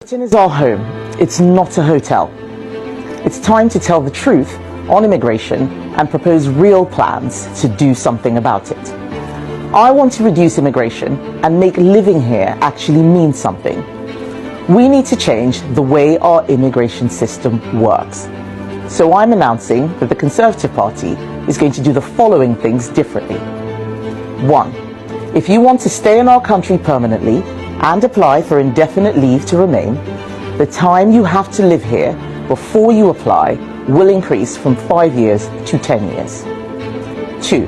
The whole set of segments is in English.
Britain is our home. It's not a hotel. It's time to tell the truth on immigration and propose real plans to do something about it. I want to reduce immigration and make living here actually mean something. We need to change the way our immigration system works. So I'm announcing that the Conservative Party is going to do the following things differently. 1. If you want to stay in our country permanently and apply for indefinite leave to remain, the time you have to live here before you apply will increase from 5 years to 10 years. 2.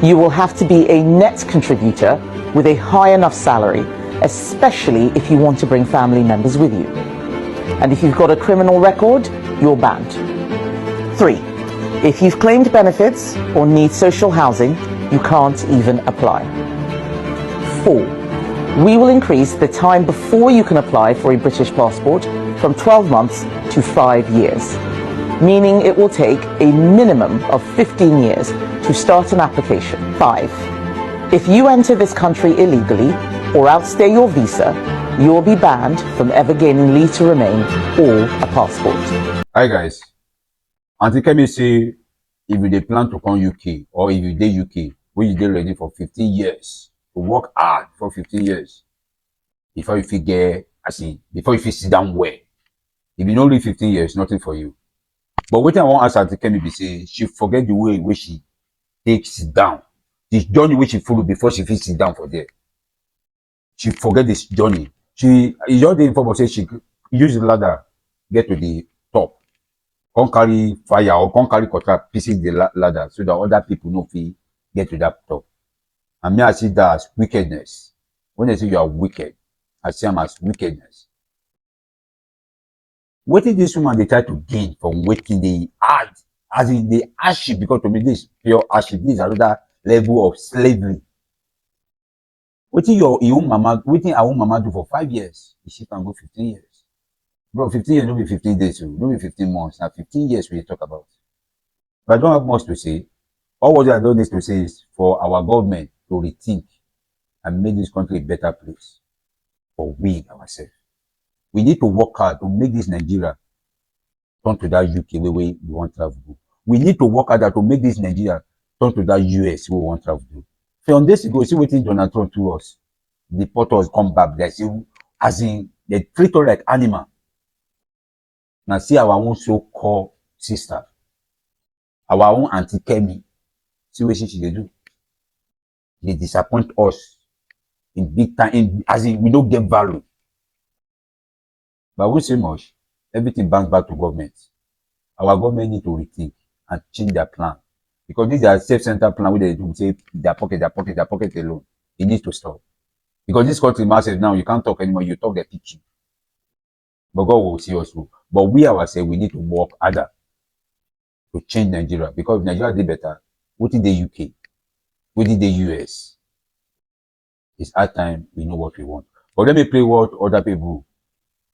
You will have to be a net contributor with a high enough salary, especially if you want to bring family members with you. And if you've got a criminal record, you're banned. 3. If you've claimed benefits or need social housing, you can't even apply. 4. We will increase the time before you can apply for a British passport from 12 months to 5 years, meaning it will take a minimum of 15 years to start an application. 5. If you enter this country illegally or outstay your visa, you will be banned from ever gaining leave to remain or a passport. Hi guys, Auntie Kemi say if you dey plan to come UK or if you dey UK, when you dey ready for 15 years, to work hard for 15 years before you fit get, before you fit sit down well. If you don't live 15 years, nothing for you. But what I want to ask Auntie Kemi be say she forget the way which she takes sit down. This journey which she follow before she fit sit down for there. She forget this journey. She just dey inform say she use the ladder, get to the top. Can't carry fire or can't carry contract pieces the ladder so that other people no fit get to that top. And me, I see that as wickedness. When they say you are wicked, I see them as wickedness. What did this woman they try to gain from waiting they add? As in they hardship, because to me this pure hardship, this is another level of slavery. What did your own mama, what did our own mama do for 5 years? She can go 15 years. Bro, 15 years, don't be 15 days, don't be 15 months. Now 15 years we talk about. But I don't have much to say. All what I don't need to say is for our government to rethink and make this country a better place for we ourselves. We need to work hard to make this Nigeria turn to that UK where we want to travel. We need to work harder to make this Nigeria turn to that US where we want to travel. So on this ago, see what Donald Trump to us. The portals come back. They say, as in, they treat us like animal. Now see our own so-called sister, our own Auntie Kemi. See what she do. They disappoint us in big time, as in we don't get value. But we say much, everything bounce back to government. Our government need to rethink and change their plan. Because these are self-centered plan where they do say their pocket alone. It needs to stop. Because this country massive now, you can't talk anymore, you talk the teaching. But God will see us through. But we ourselves, we need to work harder to change Nigeria. Because if Nigeria did better, what in the UK? What in the US? It's our time, we know what we want. But let me play what other people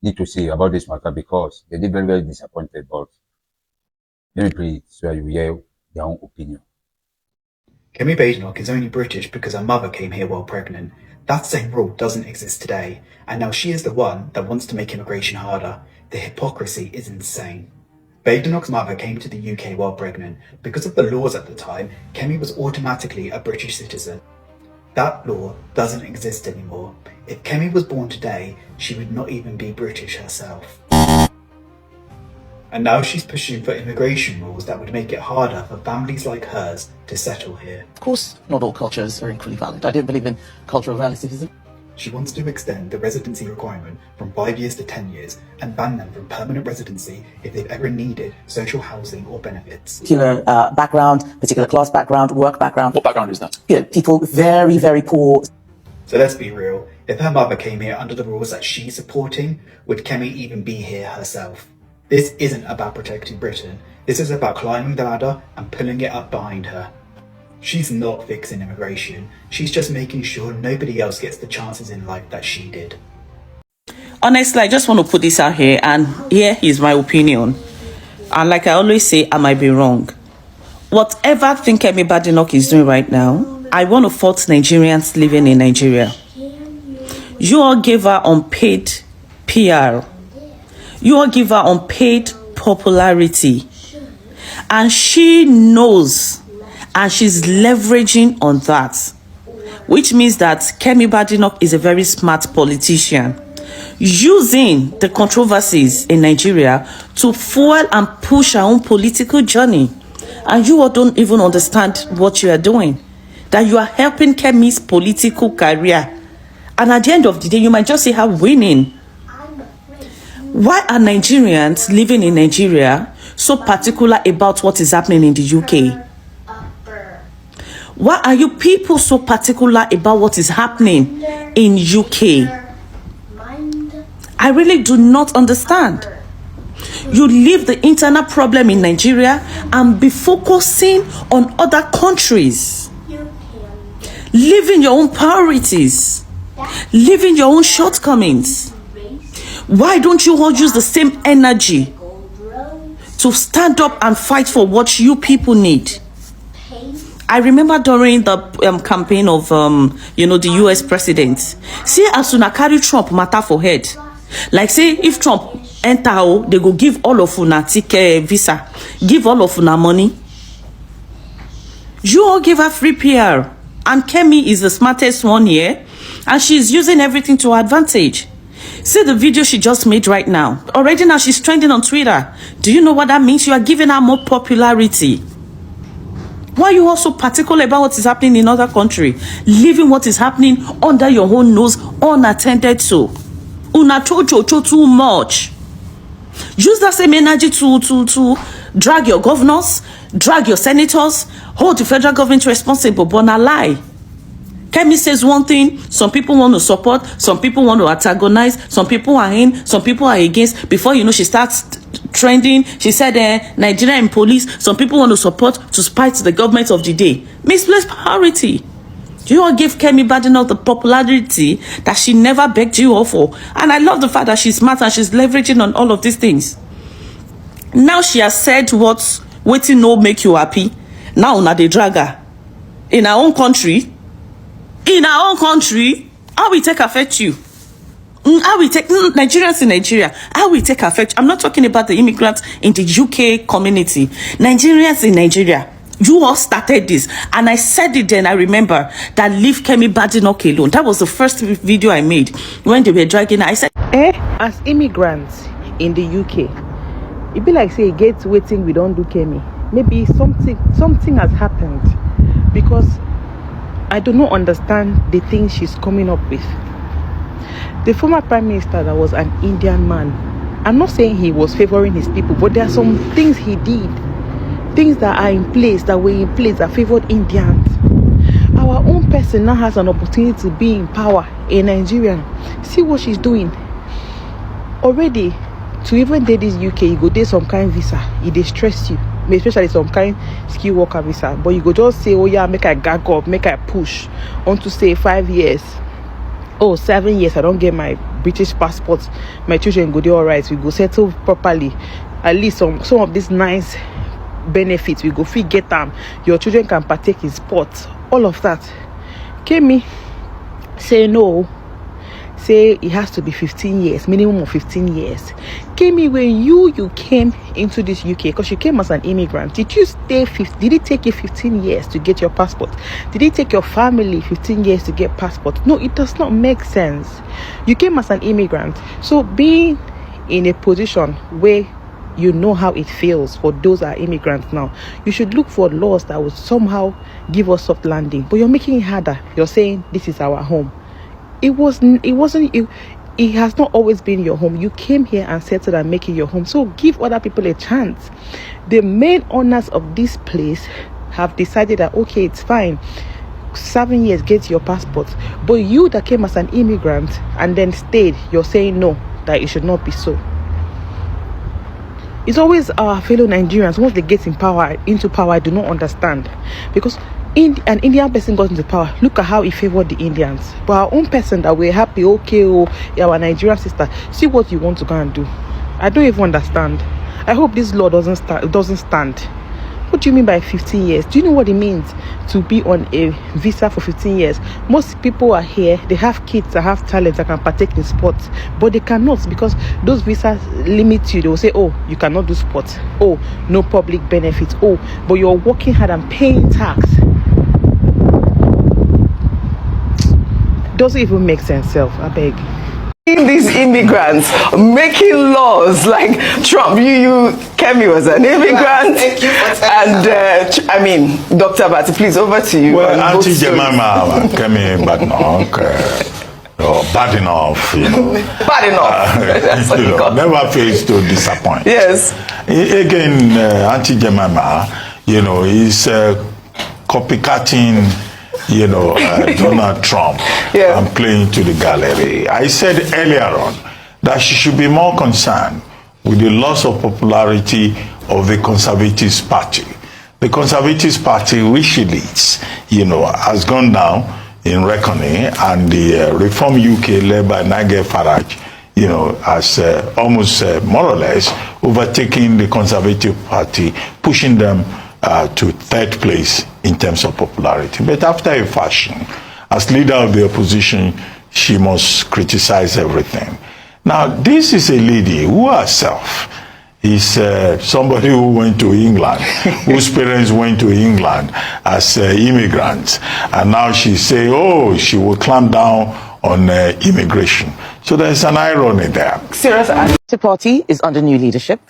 need to say about this matter because they did very, very disappointed. But let me play it so you hear their own opinion. Kemi Badenoch is only British because her mother came here while pregnant. That same rule doesn't exist today, and now she is the one that wants to make immigration harder. The hypocrisy is insane. Badenoch's mother came to the UK while pregnant. Because of the laws at the time, Kemi was automatically a British citizen. That law doesn't exist anymore. If Kemi was born today, she would not even be British herself. And now she's pushing for immigration rules that would make it harder for families like hers to settle here. Of course, not all cultures are equally valid. I don't believe in cultural relativism. She wants to extend the residency requirement from 5 years to 10 years and ban them from permanent residency if they've ever needed social housing or benefits. Particular background, particular class background, work background. What background is that? You know, people very, very poor. So let's be real, if her mother came here under the rules that she's supporting, would Kemi even be here herself? This isn't about protecting Britain, this is about climbing the ladder and pulling it up behind her. She's not fixing immigration, she's just making sure nobody else gets the chances in life that she did. Honestly, I just want to put this out here, and here is my opinion. And like I always say, I might be wrong. Whatever thing Kemi Badenoch is doing right now, I want to fault Nigerians living in Nigeria. You all gave her unpaid PR. You all give her unpaid popularity. And she knows, and she's leveraging on that. Which means that Kemi Badenoch is a very smart politician, using the controversies in Nigeria to fuel and push her own political journey. And you all don't even understand what you are doing. That you are helping Kemi's political career. And at the end of the day, you might just see her winning. Why are Nigerians living in Nigeria so particular about what is happening in the UK? Why are you people so particular about what is happening in UK? I really do not understand. You leave the internal problem in Nigeria and be focusing on other countries. Leaving your own priorities. Leaving your own shortcomings. Why don't you all use the same energy to stand up and fight for what you people need? I remember during the campaign of, the US president. See, as soon as carry Trump matter for head. Like, say, if Trump enter, they go give all of una ticket visa. Give all of una money. You all give her free PR. And Kemi is the smartest one here. And she's using everything to her advantage. See the video she just made right now. Already now she's trending on Twitter. Do you know what that means? You are giving her more popularity. Why are you also particular about what is happening in other country? Leaving what is happening under your own nose unattended to. Una chocho too much. Use that same energy to drag your governors, drag your senators, hold the federal government responsible, but not lie. Kemi says one thing, some people want to support, some people want to antagonize, some people are in, some people are against. Before you know, she starts trending. She said, Nigerian police, some people want to support to spite the government of the day. Misplaced priority. You all give Kemi Badenoch the popularity that she never begged you all for. And I love the fact that she's smart and she's leveraging on all of these things. Now she has said what's waiting no make you happy. Now una dey drag her. In our own country, how we take affect you? How we take Nigerians in Nigeria? How we take affect? I'm not talking about the immigrants in the UK community. Nigerians in Nigeria. You all started this, and I said it then. I remember that leave Kemi Badenoch alone. That was the first video I made when they were dragging her. I said, as immigrants in the UK, it be like say get waiting we don't do Kemi. Maybe something has happened, because I do not understand the things she's coming up with. The former prime minister that was an Indian man, I'm not saying he was favoring his people, but there are some things he did, things that are in place, that were in place that favored Indians. Our own person now has an opportunity to be in power in Nigeria. See what she's doing already. To even date this UK, you go date some kind visa, it dey stress you, especially some kind skill worker visa. But you go just say, oh yeah, make I gag up, make I push onto say 5 years, 7 years, I don't get my British passport, my children go dey all right, we go settle properly. At least some of these nice benefits we go free get them. Your children can partake in sports, all of that. Kemi say no, say it has to be 15 years, minimum of 15 years. Kemi, when you came into this UK, because you came as an immigrant, did you stay did it take you 15 years to get your passport? Did it take your family 15 years to get passport? No, it does not make sense. You came as an immigrant, so being in a position where you know how it feels for those that are immigrants now, you should look for laws that will somehow give us soft landing. But you're making it harder. You're saying this is our home. It has not always been your home. You came here and settled and make it your home. So give other people a chance. The main owners of this place have decided that okay, it's fine, 7 years, get your passport. But you that came as an immigrant and then stayed, you're saying no, that it should not be so. It's always our fellow Nigerians, once they get into power, I do not understand. Because an Indian person got into power, look at how he favored the Indians. But our own person that we're happy, okay, you're our Nigerian sister, see what you want to go and do. I don't even understand. I hope this law doesn't stand. What do you mean by 15 years? Do you know what it means to be on a visa for 15 years? Most people are here, they have kids that have talent that can partake in sports, but they cannot because those visas limit you. They will say, oh, you cannot do sports. Oh, no public benefits. Oh, but you're working hard and paying tax. Doesn't even make sense, I beg. These immigrants making laws like Trump. Kemi was an immigrant, and I mean, Dr. Bati, please, over to you. Well, Auntie Jemima, Kemi Badenoch, Badenoch, Badenoch. Never fails to disappoint. Yes. Again, Auntie Jemima, is copycatting. Donald Trump and playing to the gallery. I said earlier on that she should be more concerned with the loss of popularity of the Conservative Party. The Conservative Party, which she leads, has gone down in reckoning, and the Reform UK led by Nigel Farage, has almost more or less overtaken the Conservative Party, pushing them to third place in terms of popularity. But after a fashion, as leader of the opposition, she must criticize everything. Now, this is a lady who herself is somebody who went to England, whose parents went to England as immigrants, and now she say, oh, she will clamp down on immigration. So there's an irony there. Serious. The party is under new leadership.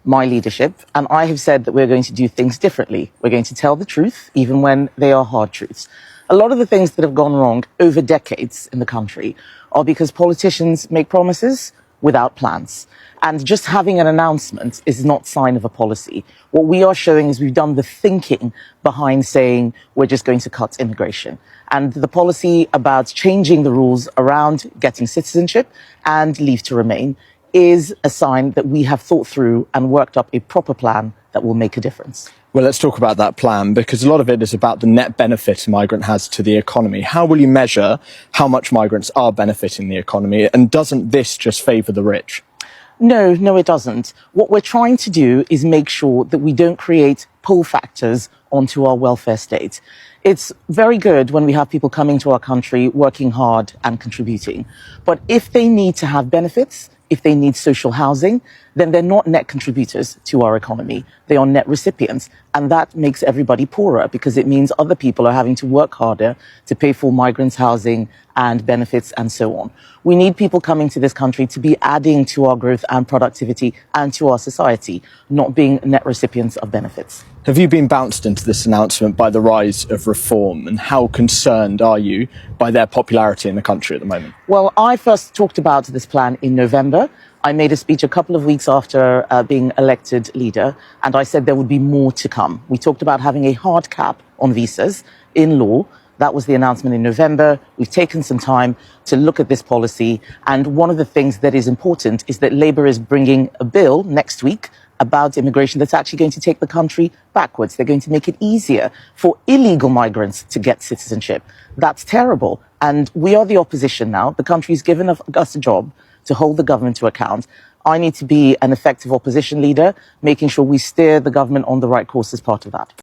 My leadership, and I have said that we're going to do things differently. We're going to tell the truth, even when they are hard truths. A lot of the things that have gone wrong over decades in the country are because politicians make promises without plans. And just having an announcement is not sign of a policy. What we are showing is we've done the thinking behind saying we're just going to cut immigration. And the policy about changing the rules around getting citizenship and leave to remain is a sign that we have thought through and worked up a proper plan that will make a difference. Well, let's talk about that plan, because a lot of it is about the net benefit a migrant has to the economy. How will you measure how much migrants are benefiting the economy? And doesn't this just favour the rich? No, it doesn't. What we're trying to do is make sure that we don't create pull factors onto our welfare state. It's very good when we have people coming to our country, working hard and contributing. But if they need to have benefits, if they need social housing, then they're not net contributors to our economy. They are net recipients. And that makes everybody poorer because it means other people are having to work harder to pay for migrants' housing and benefits and so on. We need people coming to this country to be adding to our growth and productivity and to our society, not being net recipients of benefits. Have you been bounced into this announcement by the rise of reform, and how concerned are you by their popularity in the country at the moment? Well, I first talked about this plan in November. I made a speech a couple of weeks after being elected leader, and I said there would be more to come. We talked about having a hard cap on visas in law. That was the announcement in November. We've taken some time to look at this policy, and one of the things that is important is that Labour is bringing a bill next week about immigration that's actually going to take the country backwards. They're going to make it easier for illegal migrants to get citizenship. That's terrible. And we are the opposition now. The country's given us a job to hold the government to account. I need to be an effective opposition leader, making sure we steer the government on the right course as part of that.